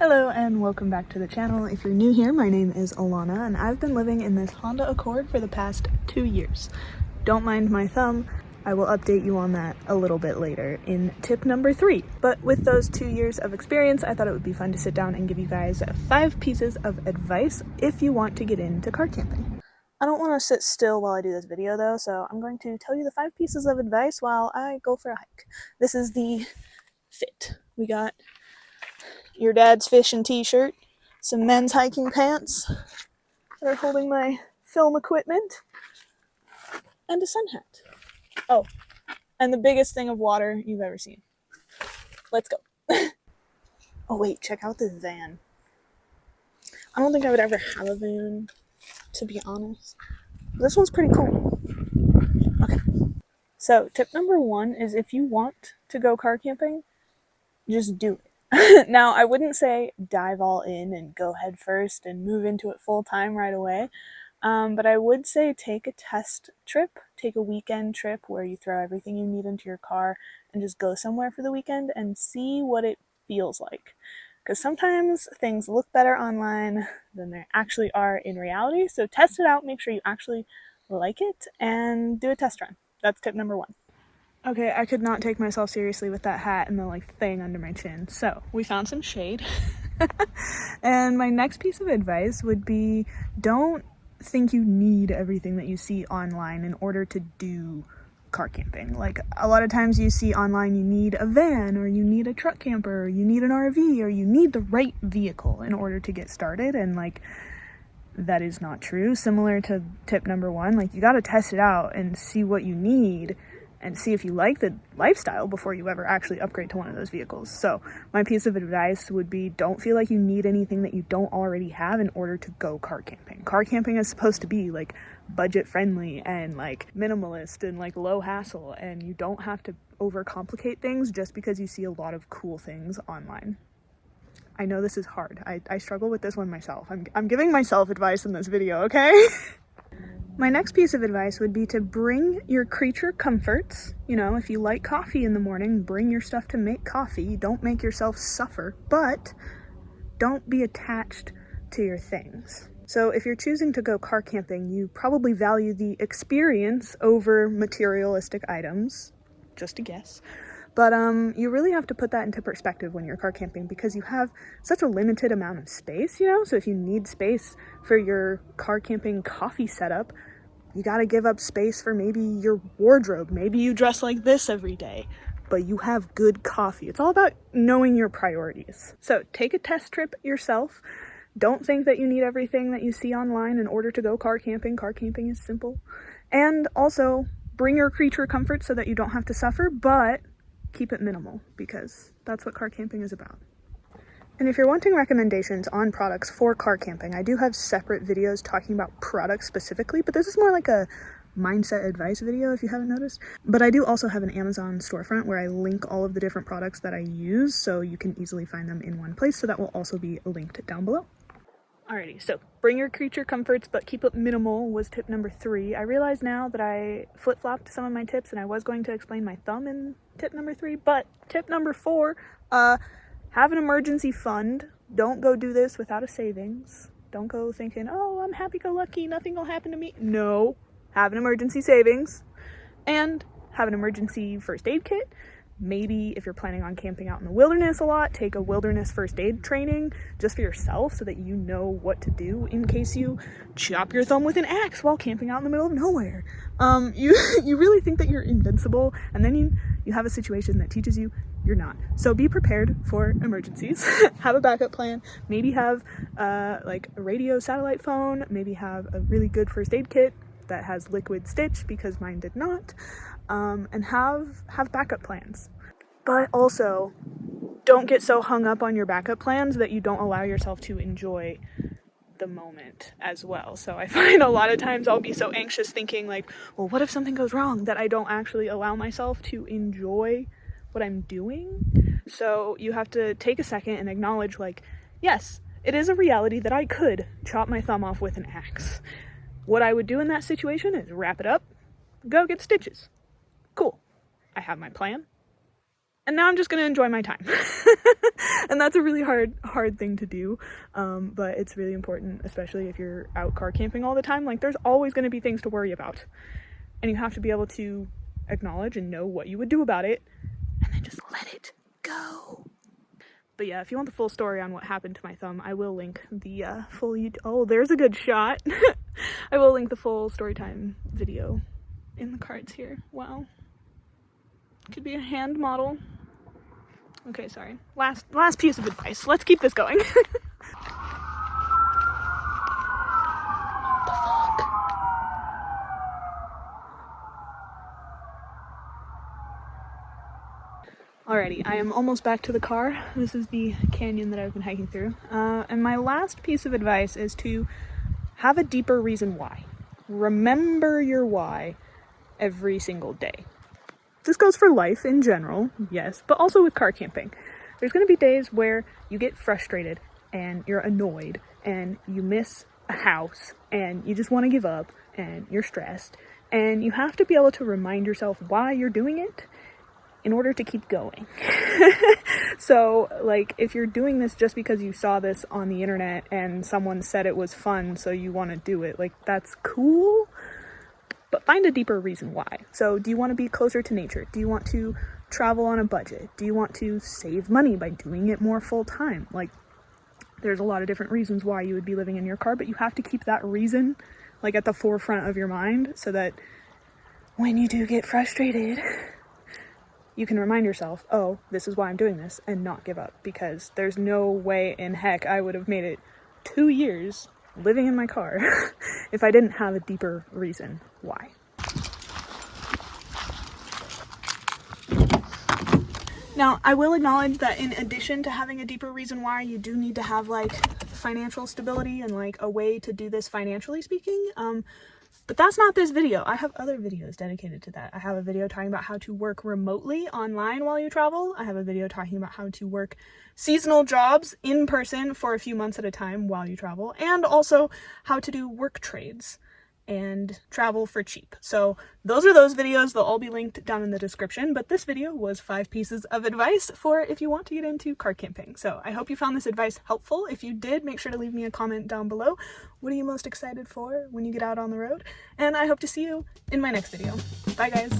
Hello and welcome back to the channel. If you're new here, my name is Alana and I've been living in this Honda Accord for the past 2 years. Don't mind my thumb, I will update you on that a little bit later in tip number 3. But with those 2 years of experience, I thought it would be fun to sit down and give you guys 5 pieces of advice if you want to get into car camping. I don't want to sit still while I do this video though, so I'm going to tell you the 5 pieces of advice while I go for a hike. This is the fit. We got your dad's fishing t-shirt, some men's hiking pants that are holding my film equipment, and a sun hat. Oh, and the biggest thing of water you've ever seen. Let's go. Oh wait, check out this van. I don't think I would ever have a van, to be honest. This one's pretty cool. Okay, so tip number 1 is if you want to go car camping, just do it. Now, I wouldn't say dive all in and go head first and move into it full time right away, but I would say take a test trip, take a weekend trip where you throw everything you need into your car and just go somewhere for the weekend and see what it feels like. Because sometimes things look better online than they actually are in reality, so test it out, make sure you actually like it, and do a test run. That's tip number 1. Okay, I could not take myself seriously with that hat and the thing under my chin. So we found some shade. And my next piece of advice would be don't think you need everything that you see online in order to do car camping. Like a lot of times you see online you need a van or you need a truck camper or you need an RV or you need the right vehicle in order to get started, and that is not true. Similar to tip number 1, you got to test it out and see what you need and see if you like the lifestyle before you ever actually upgrade to one of those vehicles. So my piece of advice would be don't feel like you need anything that you don't already have in order to go car camping. Car camping is supposed to be budget friendly and minimalist and low hassle, and you don't have to overcomplicate things just because you see a lot of cool things online. I know this is hard. I struggle with this one myself. I'm giving myself advice in this video, okay? My next piece of advice would be to bring your creature comforts. You know, if you like coffee in the morning, bring your stuff to make coffee. Don't make yourself suffer, but don't be attached to your things. So if you're choosing to go car camping, you probably value the experience over materialistic items, just a guess. But you really have to put that into perspective when you're car camping because you have such a limited amount of space, So if you need space for your car camping coffee setup, you gotta give up space for maybe your wardrobe. Maybe you dress like this every day, but you have good coffee. It's all about knowing your priorities. So take a test trip yourself. Don't think that you need everything that you see online in order to go car camping. Car camping is simple. And also bring your creature comfort so that you don't have to suffer, but keep it minimal because that's what car camping is about. And if you're wanting recommendations on products for car camping, I do have separate videos talking about products specifically, but this is more like a mindset advice video if you haven't noticed. But I do also have an Amazon storefront where I link all of the different products that I use so you can easily find them in one place, so that will also be linked down below. Alrighty, so bring your creature comforts, but keep it minimal was tip number 3. I realize now that I flip-flopped some of my tips and I was going to explain my thumb in tip number 3, but tip number 4, have an emergency fund. Don't go do this without a savings. Don't go thinking, oh, I'm happy-go-lucky, nothing will happen to me. No, have an emergency savings and have an emergency first aid kit. Maybe if you're planning on camping out in the wilderness a lot, take a wilderness first aid training just for yourself so that you know what to do in case you chop your thumb with an axe while camping out in the middle of nowhere. You really think that you're invincible, and then you have a situation that teaches you you're not. So be prepared for emergencies. Have a backup plan. Maybe have a radio satellite phone. Maybe have a really good first aid kit that has liquid stitch because mine did not. And have backup plans. But also, don't get so hung up on your backup plans that you don't allow yourself to enjoy the moment as well. So I find a lot of times I'll be so anxious thinking well, what if something goes wrong, that I don't actually allow myself to enjoy what I'm doing. So you have to take a second and acknowledge yes, it is a reality that I could chop my thumb off with an axe. What I would do in that situation is wrap it up, go get stitches. Cool. I have my plan. and now I'm just gonna enjoy my time. And that's a really hard thing to do, but it's really important, especially if you're out car camping all the time. Like, there's always gonna be things to worry about, and you have to be able to acknowledge and know what you would do about it, and then just let it go. But yeah, if you want the full story on what happened to my thumb, I will link the full oh, there's a good shot. I will link the full story time video in the cards here. Wow. Could be a hand model. Okay, sorry. Last piece of advice. Let's keep this going. Alrighty, I am almost back to the car. This is the canyon that I've been hiking through. And my last piece of advice is to have a deeper reason why. Remember your why every single day. This goes for life in general, yes, but also with car camping. There's going to be days where you get frustrated and you're annoyed and you miss a house and you just want to give up and you're stressed. And you have to be able to remind yourself why you're doing it in order to keep going. So, like, if you're doing this just because you saw this on the internet and someone said it was fun, so you want to do it, like, that's cool, but find a deeper reason why. So, do you want to be closer to nature? Do you want to travel on a budget? Do you want to save money by doing it more full time? Like, there's a lot of different reasons why you would be living in your car, but you have to keep that reason, like, at the forefront of your mind so that when you do get frustrated, you can remind yourself, oh, this is why I'm doing this, and not give up, because there's no way in heck I would have made it 2 years living in my car if I didn't have a deeper reason why. Now, I will acknowledge that in addition to having a deeper reason why, you do need to have, like, financial stability and, like, a way to do this financially speaking. But that's not this video. I have other videos dedicated to that. I have a video talking about how to work remotely online while you travel. I have a video talking about how to work seasonal jobs in person for a few months at a time while you travel, and also how to do work trades and travel for cheap. So those are those videos. They'll all be linked down in the description, but this video was 5 pieces of advice for if you want to get into car camping. So I hope you found this advice helpful. If you did, make sure to leave me a comment down below. What are you most excited for when you get out on the road? And I hope to see you in my next video. Bye guys.